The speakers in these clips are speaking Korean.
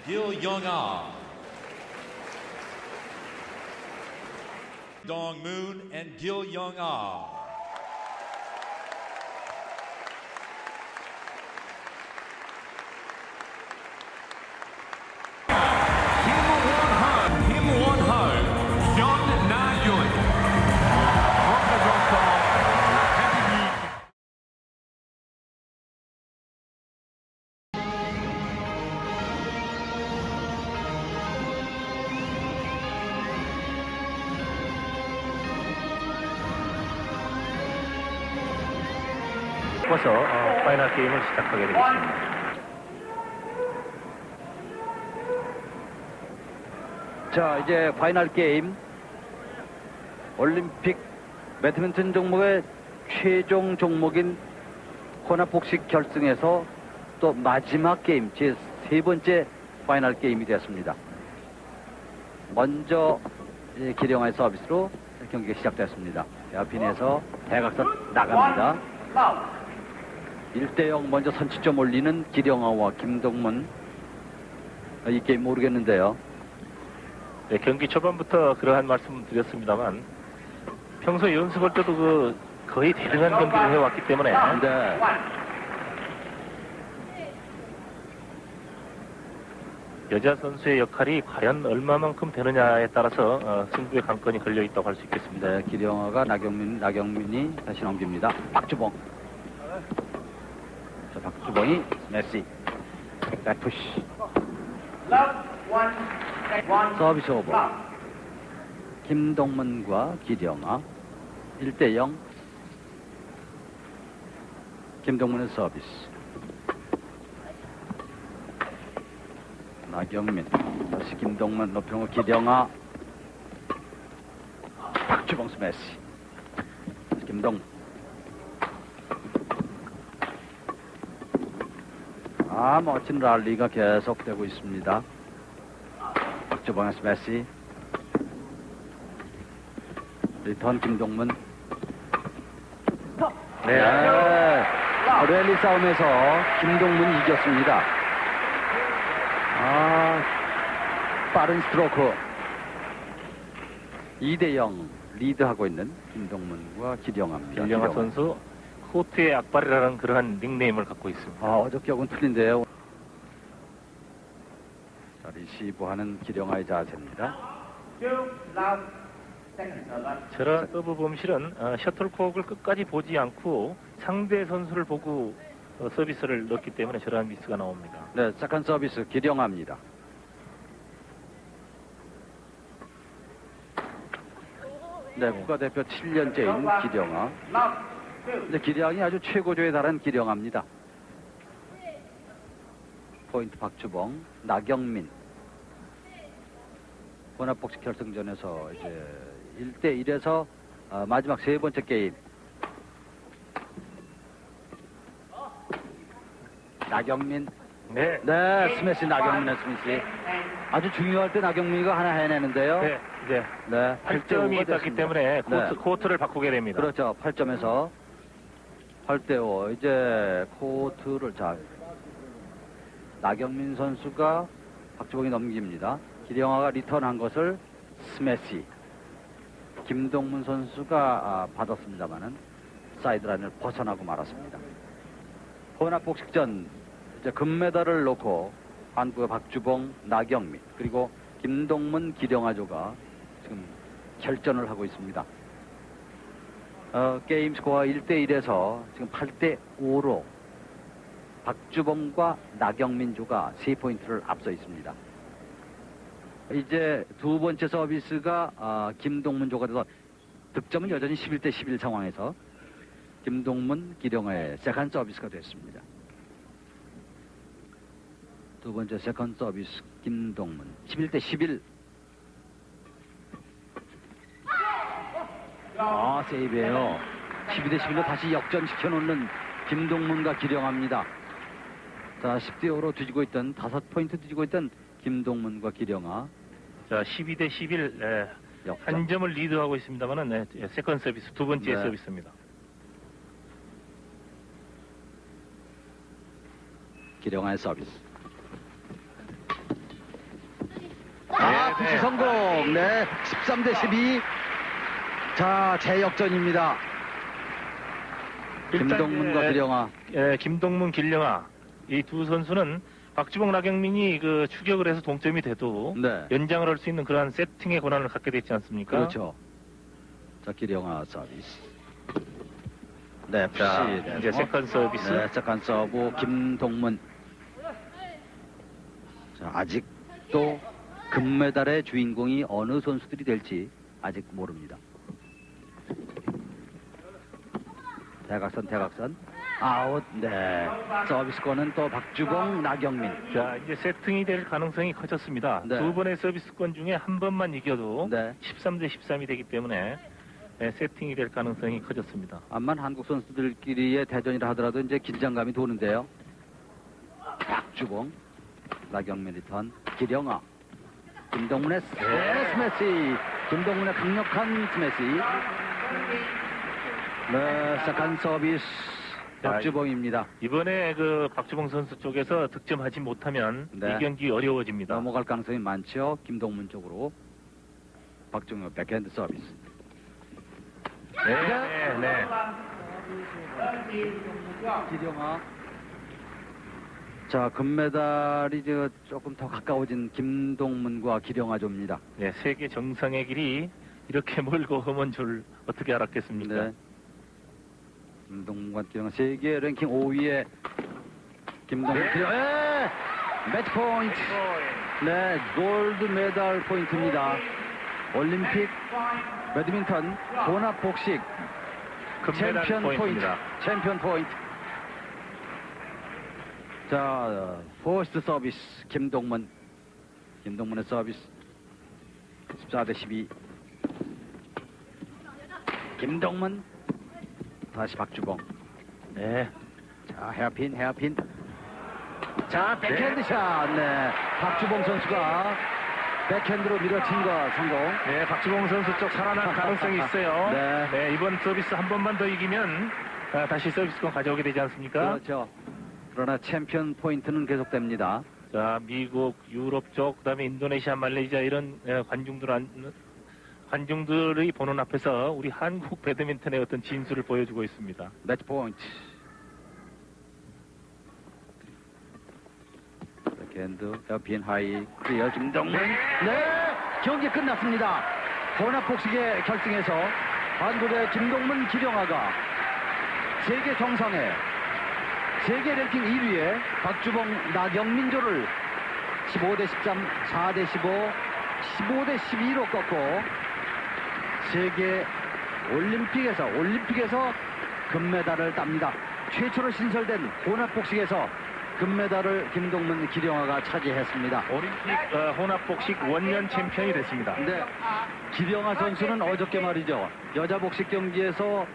Gil-Young-ah. Dong-moon and Gil-Young-ah. 서파이널 게임을 시작하게 되겠습니다. 자, 이제 파이널 게임 올림픽 배드민턴 종목의 최종 종목인 혼합복식 결승에서 또 마지막 게임 제 세 번째 파이널 게임이 되었습니다. 먼저 기령아의 서비스로 경기가 시작됐습니다. 빈에서 대각선 나갑니다. 1대0 먼저 선취점 올리는 기령아와 김동문. 이 게임 모르겠는데요. 네, 경기 초반부터 그러한 말씀을 드렸습니다만 평소 연습할 때도 거의 대등한 경기를 해왔기 때문에 네. 여자 선수의 역할이 과연 얼마만큼 되느냐에 따라서 승부의 관건이 걸려있다고 할 수 있겠습니다. 네, 기령아가 나경민이 다시 넘깁니다. 박주봉. 자, 박주봉이 메시. 백푸시. 서비스 오버. 김동문과 기령아 1대0. 김동문의 서비스. 나경민 다시 김동문 높여놓고 기령아. 박주봉 스매시. 김동문. 멋진 랠리가 계속되고 있습니다. 박주봉의 스매시. 리턴 김동문. 네. 랠리 싸움에서 김동문이 이겼습니다. 빠른 스트로크. 2대0 리드하고 있는 김동문과 기령아입니다. 기령아 선수 코트의 악발이라는 그러한 닉네임을 갖고 있습니다. 어저께하고는 틀린데요. 자, 리시브하는 기령아의 자세입니다. 저런 서브 범실은 셔틀콕을 끝까지 보지 않고 상대 선수를 보고 서비스를 넣기 때문에 저러한 미스가 나옵니다. 네, 세컨 서비스 기령아입니다. 네, 국가대표 7년째인 기령아. 근데 기량이 아주 최고조에 달한 기령아입니다. 포인트 박주봉, 나경민. 혼합복식 결승전에서 이제 1대1에서 마지막 세 번째 게임. 나경민. 네. 네, 스매시 나경민의 스매시. 아주 중요할 때 나경민이가 하나 해내는데요. 네, 이제 네, 8점이 있었기 때문에 코트를 바꾸게 됩니다. 그렇죠. 8점에서 8대5. 이제 코트를 나경민 선수가 박주봉이 넘깁니다. 기령아가 리턴한 것을 스매시. 김동문 선수가 받았습니다만은 사이드라인을 벗어나고 말았습니다. 혼합복식전 이제 금메달을 놓고 한국의 박주봉, 나경민 그리고 김동문, 기령아조가 지금 결전을 하고 있습니다. 게임 스코어 1대1에서 지금 8대5로 박주봉과 나경민조가 3포인트를 앞서 있습니다. 이제 두 번째 서비스가 김동문조가 돼서 득점은 여전히 11대11 상황에서 김동문, 기령아의 세컨 서비스가 됐습니다. 두 번째 세컨 서비스 김동문 11대11. 세이브예요. 12대11로 다시 역전시켜 놓는 김동문과 기령아입니다. 자, 10대5로 뒤지고 있던 5포인트 뒤지고 있던 김동문과 기령아. 자, 12대11 한 점을 리드하고 있습니다만은 세컨 서비스 두 번째 서비스입니다. 기령아의 서비스. 푸시 성공. 네, 13대 12. 자, 재역전입니다. 김동문과 기령아. 김동문, 길령아. 이 두 선수는 박주봉, 나경민이 그 추격을 해서 동점이 돼도 네. 연장을 할 수 있는 그러한 세팅의 권한을 갖게 됐지 않습니까? 그렇죠. 자, 기령아 서비스. 네, 푸시. 자, 네, 이제 세컨드 서비스. 네, 세컨드 서브 김동문. 자, 아직도 금메달의 주인공이 어느 선수들이 될지 아직 모릅니다. 대각선 아웃. 네, 서비스권은 또 박주봉, 나경민. 자, 이제 세팅이 될 가능성이 커졌습니다. 네. 두 번의 서비스권 중에 한 번만 이겨도 네. 13대 13이 되기 때문에 세팅이 될 가능성이 커졌습니다. 암만 한국 선수들끼리의 대전이라 하더라도 이제 긴장감이 도는데요. 박주봉, 나경민 리턴, 기령아, 김동문의 스매시, 김동문의 강력한 스매시. 네, 세컨드 서비스 박주봉입니다. 이번에 그 박주봉 선수 쪽에서 득점하지 못하면 네. 이 경기 어려워집니다. 넘어갈 가능성이 많죠. 김동문 쪽으로. 박종혁 백핸드 서비스. 네. 기령아. 자, 금메달이 조금 더 가까워진 김동문과 기령아 조입니다. 네, 세계 정상의 길이 이렇게 멀고 험한 줄 어떻게 알았겠습니까? 네. 김동문과 기령아 세계 랭킹 5위에 김동문 기령아. 매치 포인트. 네, 골드 메달 포인트입니다. 올림픽 배드민턴 혼합 복식 금메달 챔피언 포인트. 포인트입니다. 챔피언 포인트. 자, 포스트 서비스 김동문의 서비스 14대 12. 김동문 다시 박주봉. 네. 자, 헤어핀. 자, 백핸드 샷. 네, 박주봉 선수가 백핸드로 밀어친 거 성공. 네, 박주봉 선수 쪽 살아날 가능성이 있어요. 네. 이번 서비스 한 번만 더 이기면 다시 서비스권 가져오게 되지 않습니까? 그렇죠. 그러나 챔피언 포인트는 계속됩니다. 자, 미국, 유럽 쪽, 그다음에 인도네시아, 말레이시아 이런 관중들의 보는 앞에서 우리 한국 배드민턴의 어떤 진수를 보여주고 있습니다. 매치 포인트. 백핸드, 옆인 하이, 클리어 김동문. 네, 경기 끝났습니다. 혼합 복식의 결승에서 한국의 김동문, 기령아가 세계 정상에 세계 랭킹 1위에 박주봉, 나경민조를 15대 13, 4대 15, 15대 12로 꺾고 세계 올림픽에서 금메달을 땁니다. 최초로 신설된 혼합복식에서 금메달을 김동문, 기령아가 차지했습니다. 올림픽 혼합복식 원년 챔피언이 됐습니다. 네, 기령아 선수는 어저께 말이죠. 여자 복식 경기에서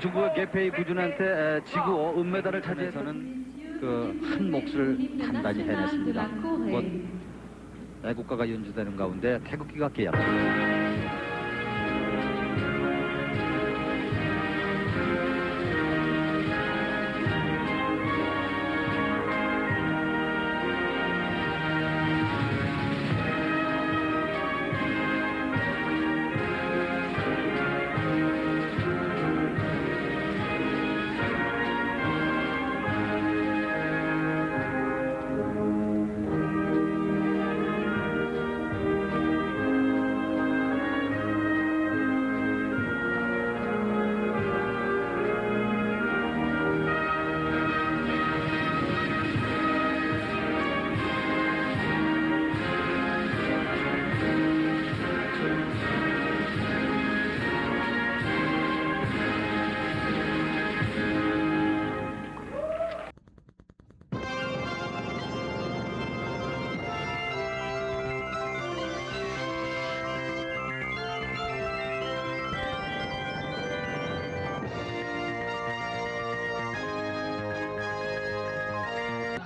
중국의 개페이 구준한테 지고 은메달을 차지해서는 그 한 몫을 단단히 해냈습니다. 곧 애국가가 연주되는 가운데 태극기가 깨었습니다.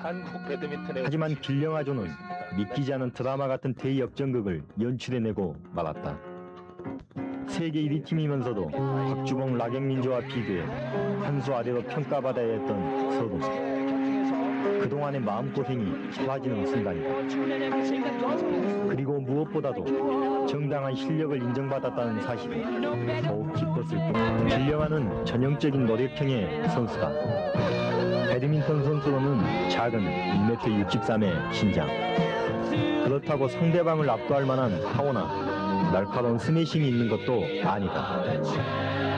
한국 배드민턴의 하지만 길령아조는 믿기지 않은 드라마 같은 대역전극을 연출해내고 말았다. 세계 1위 팀이면서도 박주봉, 나경민조와 비교해 한 수 아래로 평가받아야 했던 서도. 그동안의 마음고생이 사라지는 순간이다. 그리고 무엇보다도 정당한 실력을 인정받았다는 사실에 더욱 기뻤을 뿐. 길령아는 전형적인 노력형의 선수다. 배드민턴 선수로는 작은 1m 63의 신장. 그렇다고 상대방을 압도할 만한 파워나 날카로운 스매싱이 있는 것도 아니다.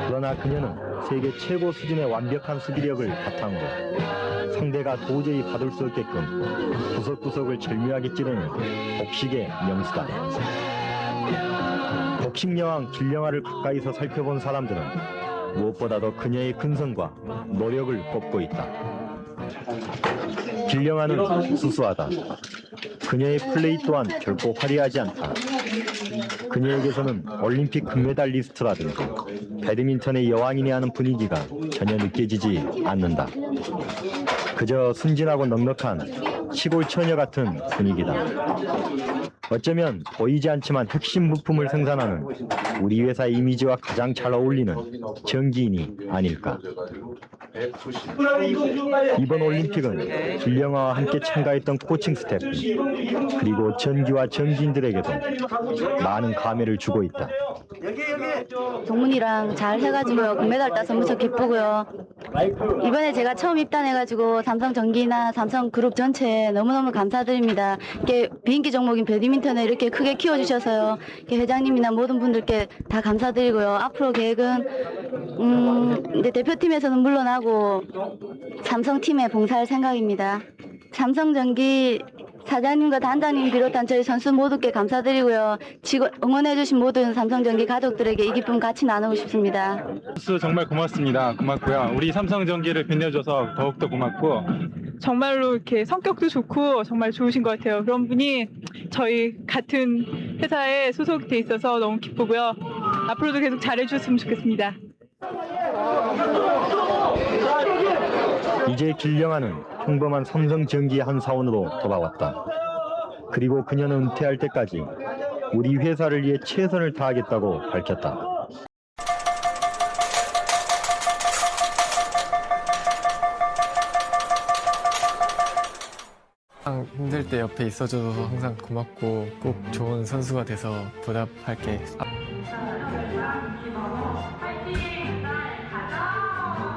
그러나 그녀는 세계 최고 수준의 완벽한 수비력을 바탕으로 상대가 도저히 받을 수 없게끔 구석구석을 절묘하게 찌르는 복식의 명수다. 복식 여왕 길령아를 가까이서 살펴본 사람들은 무엇보다도 그녀의 근성과 노력을 꼽고 있다. 길령아는 수수하다. 그녀의 플레이 또한 결코 화려하지 않다. 그녀에게서는 올림픽 금메달리스트라든지 배드민턴의 여왕이니 하는 분위기가 전혀 느껴지지 않는다. 그저 순진하고 넉넉한 시골 처녀 같은 분위기다. 어쩌면 보이지 않지만 핵심 부품을 생산하는 우리 회사의 이미지와 가장 잘 어울리는 정기인이 아닐까. 이번 올림픽은 길령아와 함께 참가했던 코칭 스태프 그리고 전기와 정기인들에게도 많은 감회를 주고 있다. 동문이랑 잘 해가지고요. 금메달 따서 무척 기쁘고요. 이번에 제가 처음 입단해가지고 삼성전기나 삼성그룹 전체에 너무너무 감사드립니다. 이렇게 비인기 종목인 배드민턴을 이렇게 크게 키워주셔서요. 이렇게 회장님이나 모든 분들께 다 감사드리고요. 앞으로 계획은 이제 대표팀에서는 물러나고 삼성팀에 봉사할 생각입니다. 삼성전기 사장님과 단장님 비롯한 저희 선수 모두께 감사드리고요. 응원해주신 모든 삼성전기 가족들에게 이 기쁨 같이 나누고 싶습니다. 선수 정말 고맙습니다. 고맙고요. 우리 삼성전기를 빛내줘서 더욱더 고맙고 정말로 이렇게 성격도 좋고 정말 좋으신 것 같아요. 그런 분이 저희 같은 회사에 소속돼 있어서 너무 기쁘고요. 앞으로도 계속 잘해주셨으면 좋겠습니다. 이제 길령아는 평범한 삼성전기의 한 사원으로 돌아왔다. 그리고 그녀는 은퇴할 때까지 우리 회사를 위해 최선을 다하겠다고 밝혔다. 항상 힘들 때 옆에 있어줘서 항상 고맙고 꼭 좋은 선수가 돼서 보답할게.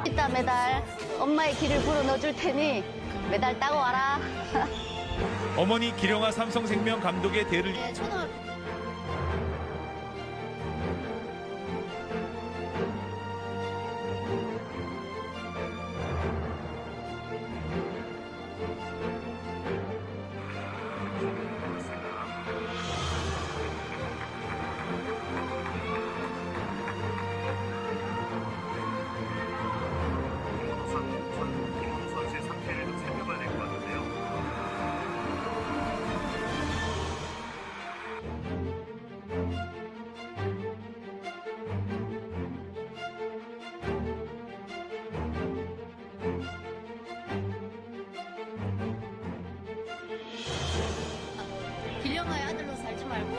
이따 메달 엄마의 길을 불어 넣어줄 테니 메달 따고 와라. 어머니 기령아 삼성생명 감독의 대를 길령아의 아들로 살지 말고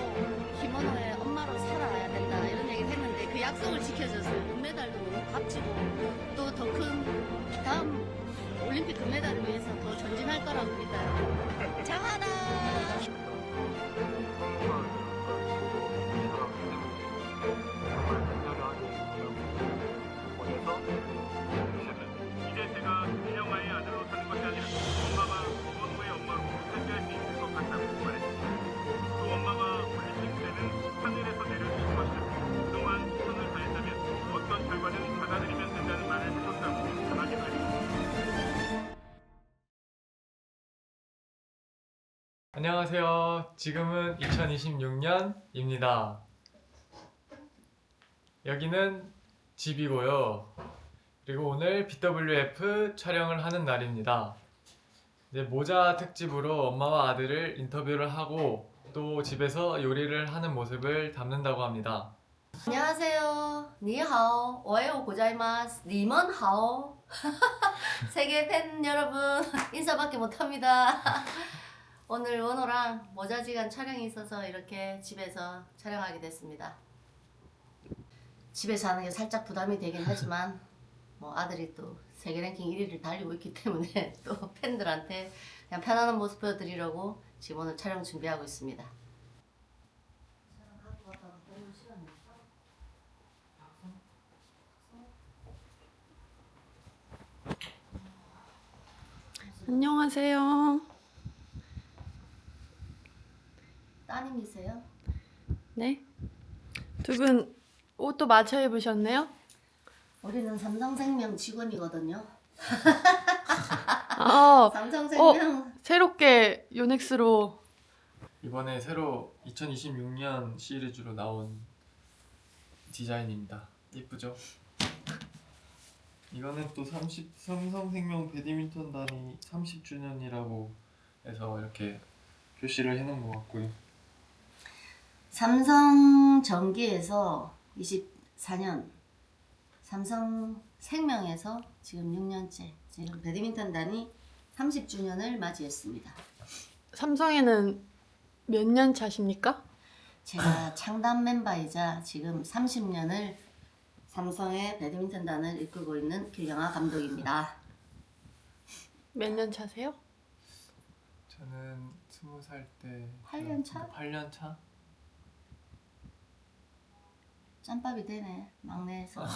김원호의 엄마로 살아야 된다 이런 얘기를 했는데 그 약속을 지켜줬어요. 금메달도 너무 값지고 또 더 큰 다음 올림픽 금메달을 위해서 더 전진할 거라고 믿어요. 장하나. 이제 제가 길령아의 아들로 사는 것이 아니라 엄마가 원호의 엄마로 살게 할 수 있을 것 같다고 말했습니다. 또 엄마가 올림픽 때는 하늘에서 내려주신 것이다. 그동안 최선을 다했다면 어떤 결과는 받아들이면 된다는 말을 해줬다고 전하기도 했습니다. 안녕하세요. 지금은 2026년입니다. 여기는 집이고요. 그리고 오늘 BWF 촬영을 하는 날입니다. 이제 모자 특집으로 엄마와 아들을 인터뷰를 하고 또 집에서 요리를 하는 모습을 담는다고 합니다. 안녕하세요. 니하오. 오하요 고자이마스. 니먼하오. 세계 팬 여러분 인사밖에 못합니다. 오늘 원호랑 모자지간 촬영이 있어서 이렇게 집에서 촬영하게 됐습니다. 집에서 하는 게 살짝 부담이 되긴 하지만 뭐 아들이 또 세계 랭킹 1위를 달리고 있기 때문에 또 팬들한테 그냥 편안한 모습 보여드리려고 지금 오늘 촬영 준비하고 있습니다. 안녕하세요. 따님이세요? 네. 두 분 옷도 맞춰 입으셨네요? 우리는 삼성생명 직원이거든요. 아, 삼성생명. 새롭게 요넥스로 이번에 새로 2026년 시리즈로 나온 디자인입니다. 예쁘죠? 이거는 또 삼성생명 배드민턴단이 30주년이라고 해서 이렇게 표시를 해놓은 것 같고요. 삼성전기에서 24년, 삼성생명에서 지금 6년째, 지금 배드민턴단이 30주년을 맞이했습니다. 삼성에는 몇 년 차십니까? 제가 창단 멤버이자 지금 30년을 삼성의 배드민턴단을 이끌고 있는 길영아 감독입니다. 몇 년 차세요? 저는 20살 때 8년 차? 8년 차? 짬밥이 되네, 막내에서.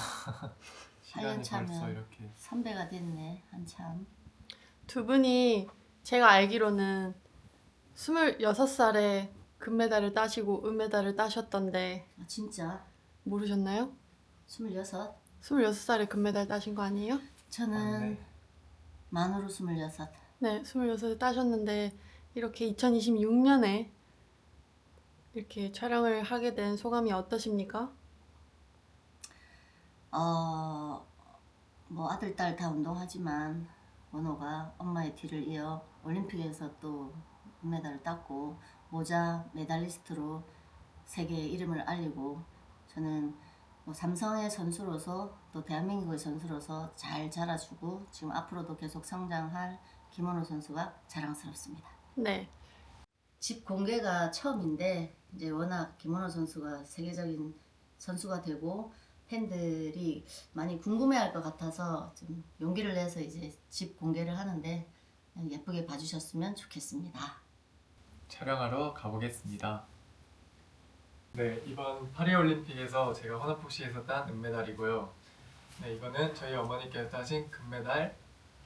시간이 8년 차면 벌써 이렇게 선배가 됐네, 한참. 두 분이 제가 알기로는 26살에 금메달을 따시고 은메달을 따셨던데 아, 진짜? 모르셨나요? 26? 26살에 금메달 따신 거 아니에요? 저는 만으로 26. 네, 26에 따셨는데 이렇게 2026년에 이렇게 촬영을 하게 된 소감이 어떠십니까? 뭐 아들 딸 다 운동하지만 원호가 엄마의 뒤를 이어 올림픽에서 또 금메달을 땄고 모자 메달리스트로 세계의 이름을 알리고 저는 뭐 삼성의 선수로서 또 대한민국의 선수로서 잘 자라주고 지금 앞으로도 계속 성장할 김원호 선수가 자랑스럽습니다. 네. 집 공개가 처음인데 이제 워낙 김원호 선수가 세계적인 선수가 되고 팬들이 많이 궁금해할 것 같아서 좀 용기를 내서 이제 집 공개를 하는데 예쁘게 봐주셨으면 좋겠습니다. 촬영하러 가보겠습니다. 네, 이번 파리올림픽에서 제가 혼합복식에서 딴 은메달이고요. 네, 이거는 저희 어머니께서 따신 금메달,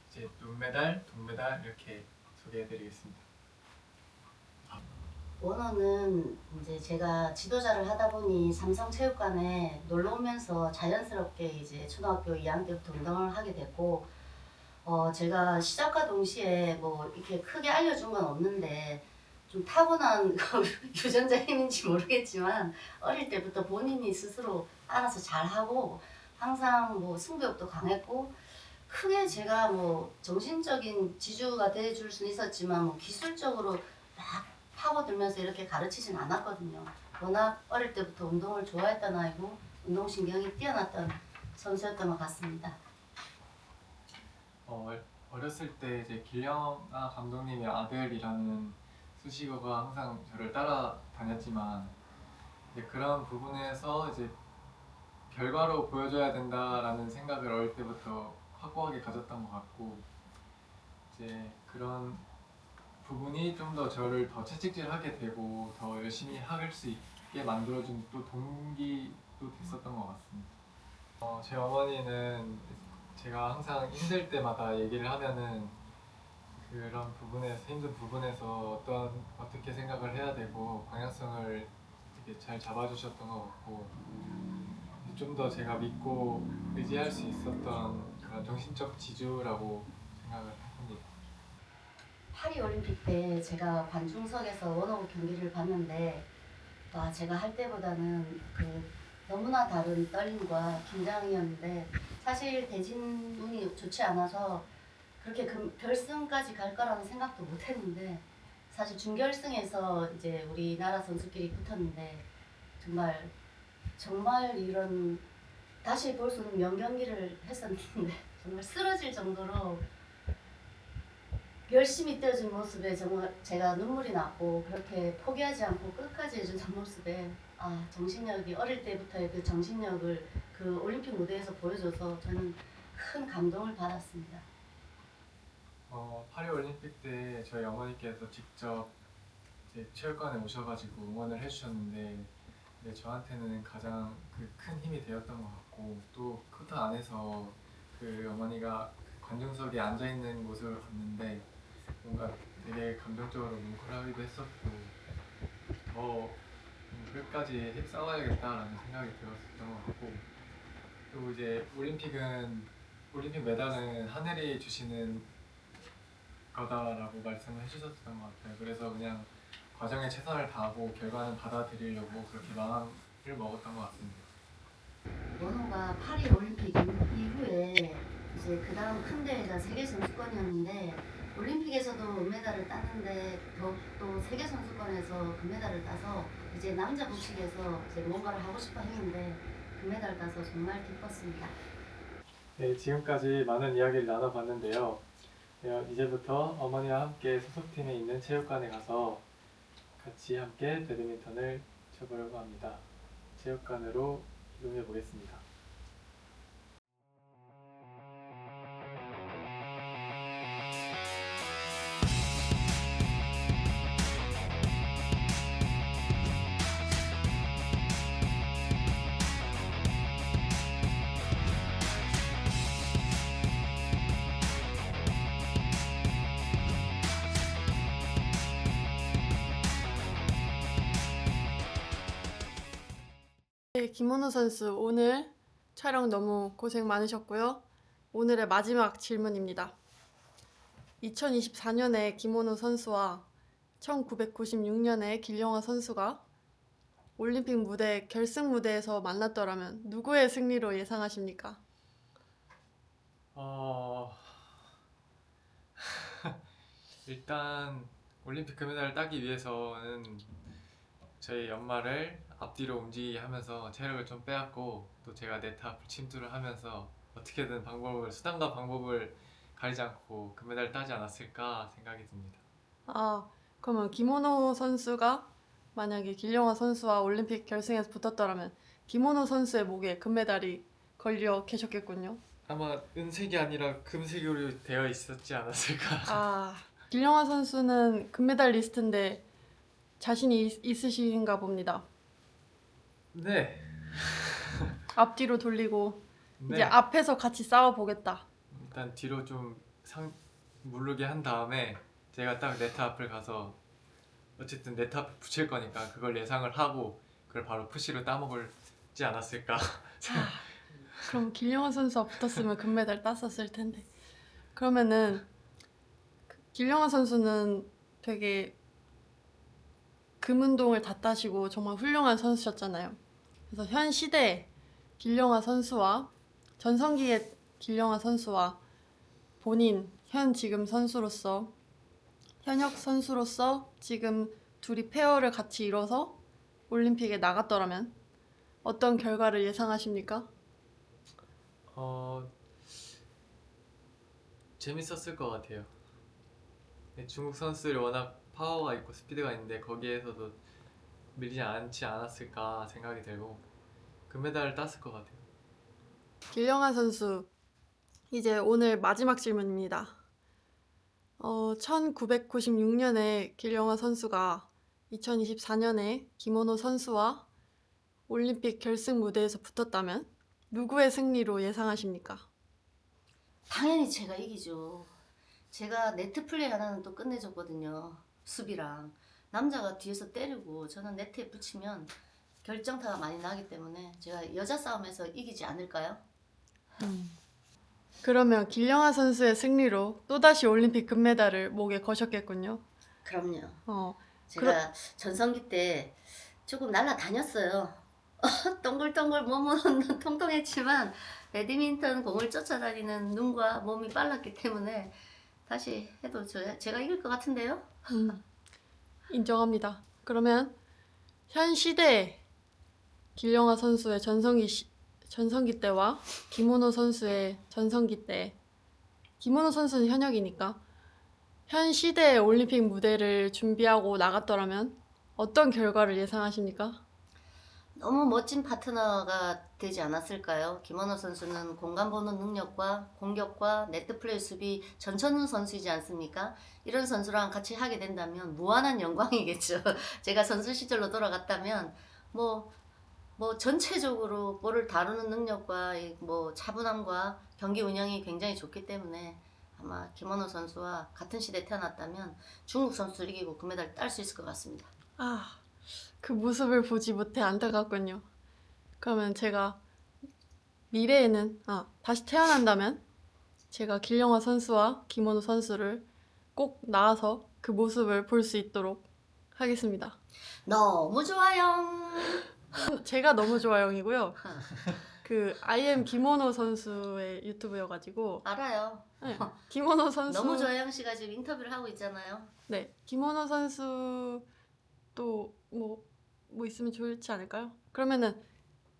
이제 은메달, 동메달 이렇게 소개해드리겠습니다. 원호는 이제 제가 지도자를 하다 보니 삼성체육관에 놀러 오면서 자연스럽게 이제 초등학교 2학년 때부터 운동을 하게 됐고 제가 시작과 동시에 뭐 이렇게 크게 알려준 건 없는데 좀 타고난 유전자 힘인지 모르겠지만 어릴 때부터 본인이 스스로 알아서 잘하고 항상 뭐 승부욕도 강했고 크게 제가 뭐 정신적인 지주가 돼줄 수는 있었지만 뭐 기술적으로 막 파고들면서 이렇게 가르치진 않았거든요. 워낙 어릴 때부터 운동을 좋아했던 아이고 운동신경이 뛰어났던 선수였던 것 같습니다. 어렸을 때 이제 길영아 감독님의 아들이라는 수식어가 항상 저를 따라다녔지만 이제 그런 부분에서 이제 결과로 보여줘야 된다라는 생각을 어릴 때부터 확고하게 가졌던 것 같고 이제 그런 부분이 좀 더 저를 더 채찍질하게 되고 더 열심히 할 수 있게 만들어준 또 동기도 됐었던 것 같습니다. 제 어머니는 제가 항상 힘들 때마다 얘기를 하면은 그런 부분에서 힘든 부분에서 어떻게 생각을 해야 되고 방향성을 되게 잘 잡아주셨던 것 같고 좀 더 제가 믿고 의지할 수 있었던 그런 정신적 지주라고 생각을 합니다. 파리올림픽 때 제가 관중석에서 원호 경기를 봤는데 와 제가 할 때보다는 너무나 다른 떨림과 긴장이었는데 사실 대진 운이 좋지 않아서 그렇게 결승까지 갈 거라는 생각도 못 했는데 사실 준결승에서 이제 우리나라 선수끼리 붙었는데 정말 이런 다시 볼 수 없는 명경기를 했었는데 정말 쓰러질 정도로 열심히 뛰어준 모습에 정말 제가 눈물이 났고 그렇게 포기하지 않고 끝까지 해주는 모습에 정신력이 어릴 때부터의 그 정신력을 그 올림픽 무대에서 보여줘서 저는 큰 감동을 받았습니다. 파리 올림픽 때 저희 어머니께서 직접 이제 체육관에 오셔가지고 응원을 해주셨는데 저한테는 가장 큰 힘이 되었던 것 같고 또 코트 안에서 어머니가 관중석에 앉아 있는 모습을 봤는데 뭔가 되게 감정적으로 뭉클하기도 했었고 더 끝까지 싸워야겠다라는 생각이 들었던 것 같고 또 이제 올림픽 메달은 하늘이 주시는 거다라고 말씀을 해주셨던 것 같아요. 그래서 그냥 과정에 최선을 다하고 결과는 받아들이려고 그렇게 마음을 먹었던 것 같습니다. 원호가 파리 올림픽 이후에 이제 그 다음 큰 대회가 세계 선수권이었는데 올림픽에서도 은메달을 땄는데 더욱또 세계 선수권에서 금메달을 따서 이제 남자 복식에서 이제 뭔가를 하고 싶어 했는데 금메달 따서 정말 기뻤습니다. 네, 지금까지 많은 이야기를 나눠봤는데요. 이제부터 어머니와 함께 소속팀에 있는 체육관에 가서 같이 함께 배드민턴을 쳐보려고 합니다. 체육관으로 이동해 보겠습니다. 네, 김원호 선수 오늘 촬영 너무 고생 많으셨고요. 오늘의 마지막 질문입니다. 2024년에 김원호 선수와 1996년에 길영아 선수가 올림픽 무대 결승 무대에서 만났더라면 누구의 승리로 예상하십니까? 일단 올림픽 금메달을 따기 위해서는 저희 연말을 앞뒤로 움직이게 하면서 체력을 좀 빼앗고 또 제가 네트 앞을 침투를 하면서 어떻게든 수단과 방법을 가리지 않고 금메달을 따지 않았을까 생각이 듭니다. 그러면 김원호 선수가 만약에 길영아 선수와 올림픽 결승에서 붙었더라면 김원호 선수의 목에 금메달이 걸려 계셨겠군요. 아마 은색이 아니라 금색으로 되어 있었지 않았을까. 길영아 선수는 금메달 리스트인데 자신이 있으신가 봅니다. 네. 앞뒤로 돌리고 네. 이제 앞에서 같이 싸워보겠다. 일단 뒤로 좀 무르게 한 다음에 제가 딱 네트 앞을 가서 어쨌든 네트 앞에 붙일 거니까 그걸 예상을 하고 그걸 바로 푸시로 따먹을지 않았을까. 그럼 길영아 선수와 붙었으면 금메달 땄었을 텐데. 그러면은 길영아 선수는 되게 금운동을 다 따시고 정말 훌륭한 선수셨잖아요. 그래서 현 시대의 길영아 선수와 전성기의 길영아 선수와 본인 지금 선수로서 현역 선수로서 지금 둘이 페어를 같이 이뤄서 올림픽에 나갔더라면 어떤 결과를 예상하십니까? 재밌었을 것 같아요. 중국 선수들이 워낙 파워가 있고 스피드가 있는데 거기에서도 밀리지 않지 않았을까 생각이 들고 금메달을 땄을 것 같아요. 길영아 선수, 이제 오늘 마지막 질문입니다. 1996년에 길영아 선수가 2024년에 김원호 선수와 올림픽 결승 무대에서 붙었다면 누구의 승리로 예상하십니까? 당연히 제가 이기죠. 제가 네트 플레이 하나는 또 끝내줬거든요. 수비랑. 남자가 뒤에서 때리고 저는 네트에 붙이면 결정타가 많이 나기 때문에 제가 여자 싸움에서 이기지 않을까요? 그러면 길영아 선수의 승리로 또다시 올림픽 금메달을 목에 거셨겠군요. 그럼요. 제가 전성기 때 조금 날아다녔어요. 동글동글 몸은 통통했지만 배드민턴 공을 쫓아다니는 눈과 몸이 빨랐기 때문에 다시 해도 제가 이길 것 같은데요? 인정합니다. 그러면 현 시대의 길영아 선수의 전성기 때와 김원호 선수의 전성기 때, 김원호 선수는 현역이니까 현 시대의 올림픽 무대를 준비하고 나갔더라면 어떤 결과를 예상하십니까? 너무 멋진 파트너가 되지 않았을까요? 김원호 선수는 공간 보는 능력과 공격과 네트 플레이 수비 전천후 선수이지 않습니까? 이런 선수랑 같이 하게 된다면 무한한 영광이겠죠. 제가 선수 시절로 돌아갔다면 뭐 전체적으로 볼을 다루는 능력과 뭐 차분함과 경기 운영이 굉장히 좋기 때문에 아마 김원호 선수와 같은 시대에 태어났다면 중국 선수를 이기고 금메달 딸 수 있을 것 같습니다. 아, 그 모습을 보지 못해 안타깝군요. 그러면 제가 미래에는 다시 태어난다면 제가 길영화 선수와 김원호 선수를 꼭 나와서 그 모습을 볼 수 있도록 하겠습니다. 너무 좋아요. 제가 너무 좋아요이고요. 그 IM 김원호 선수의 유튜브여가지고 알아요. 네, 김원호 선수 너무 좋아요 씨가 지금 인터뷰를 하고 있잖아요. 네, 김원호 선수 또 뭐 있으면 좋지 않을까요? 그러면은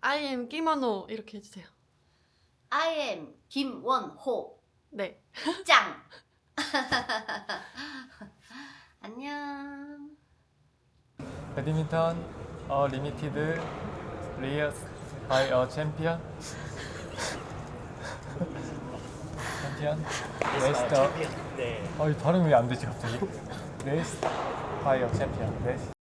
IM 김원호 이렇게 해주세요. I am 김원호 네. 짱. 안녕. 배드민턴 리미티드 레이어스 by a champion. 챔피언. 레이스터. 이 발음이 왜 안 되지 갑자기? 레이스 by a champion. 레이스.